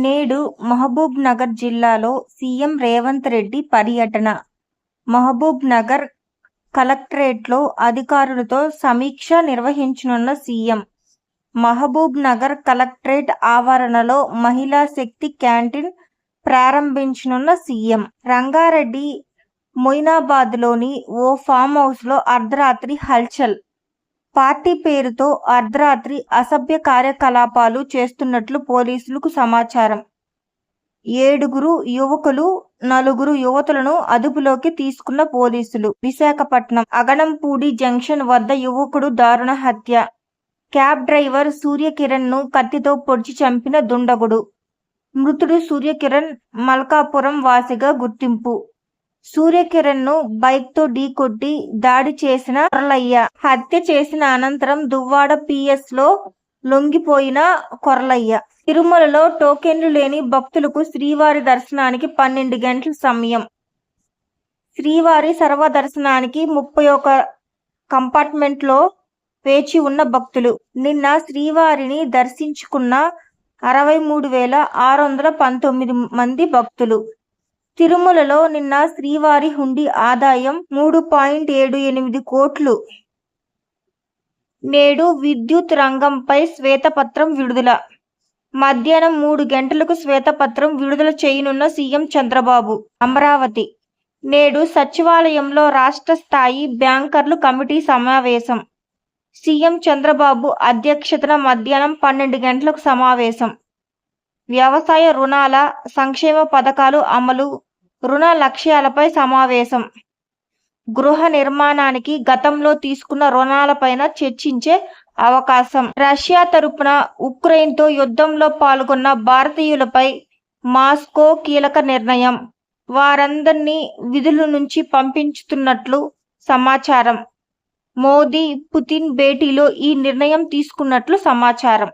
నేడు మహబూబ్ నగర్ జిల్లాలో సీఎం రేవంత్ రెడ్డి పర్యటన. మహబూబ్ నగర్ కలెక్టరేట్లో అధికారులతో సమీక్ష నిర్వహించనున్న సీఎం. మహబూబ్ నగర్ కలెక్టరేట్ ఆవరణలో మహిళా శక్తి క్యాంటీన్ ప్రారంభించనున్న సీఎం. రంగారెడ్డి మొయినాబాద్లోని ఓ ఫామ్ హౌస్లో అర్ధరాత్రి హల్చల్. పార్టీ పేరుతో అర్ధరాత్రి అసభ్య కార్యకలాపాలు చేస్తున్నట్లు పోలీసులకు సమాచారం. 7 యువకులు, 4 యువతులను అదుపులోకి తీసుకున్న పోలీసులు. విశాఖపట్నం అగనంపూడి జంక్షన్ వద్ద యువకుడు దారుణ హత్య. క్యాబ్ డ్రైవర్ సూర్యకిరణ్ను కత్తితో పొడిచి చంపిన దుండగుడు. మృతుడు సూర్యకిరణ్ మల్కాపురం వాసిగా గుర్తింపు. సూర్యకిరణ్ను బైక్తో ఢీకొట్టి దాడి చేసిన కొర్లయ్య. హత్య చేసిన అనంతరం దువ్వాడ పిఎస్లో లొంగిపోయిన కొర్లయ్య. తిరుమలలో టోకెన్లు లేని భక్తులకు శ్రీవారి దర్శనానికి 12 గంటల సమయం. శ్రీవారి సర్వదర్శనానికి 31 కంపార్ట్మెంట్లో వేచి ఉన్న భక్తులు. నిన్న శ్రీవారిని దర్శించుకున్న 63,619 మంది భక్తులు. తిరుమలలో నిన్న శ్రీవారి హుండీ ఆదాయం 3.78 కోట్లు. నేడు విద్యుత్ రంగంపై శ్వేతపత్రం విడుదల. మధ్యాహ్నం 3 గంటలకు శ్వేతపత్రం విడుదల చేయనున్న సీఎం చంద్రబాబు. అమరావతి నేడు సచివాలయంలో రాష్ట్ర స్థాయి బ్యాంకర్లు కమిటీ సమావేశం. సీఎం చంద్రబాబు అధ్యక్షతన మధ్యాహ్నం 12 గంటలకు సమావేశం. వ్యవసాయ రుణాల సంక్షేమ పథకాలు అమలు, రుణ లక్ష్యాలపై సమావేశం. గృహ నిర్మాణానికి గతంలో తీసుకున్న రుణాలపైన చర్చించే అవకాశం. రష్యా తరపున ఉక్రెయిన్తో యుద్ధంలో పాల్గొన్న భారతీయులపై మాస్కో కీలక నిర్ణయం. వారందరినీ విధుల నుంచి పంపించుతున్నట్లు సమాచారం. మోదీ, పుతిన్ భేటీలో ఈ నిర్ణయం తీసుకున్నట్లు సమాచారం.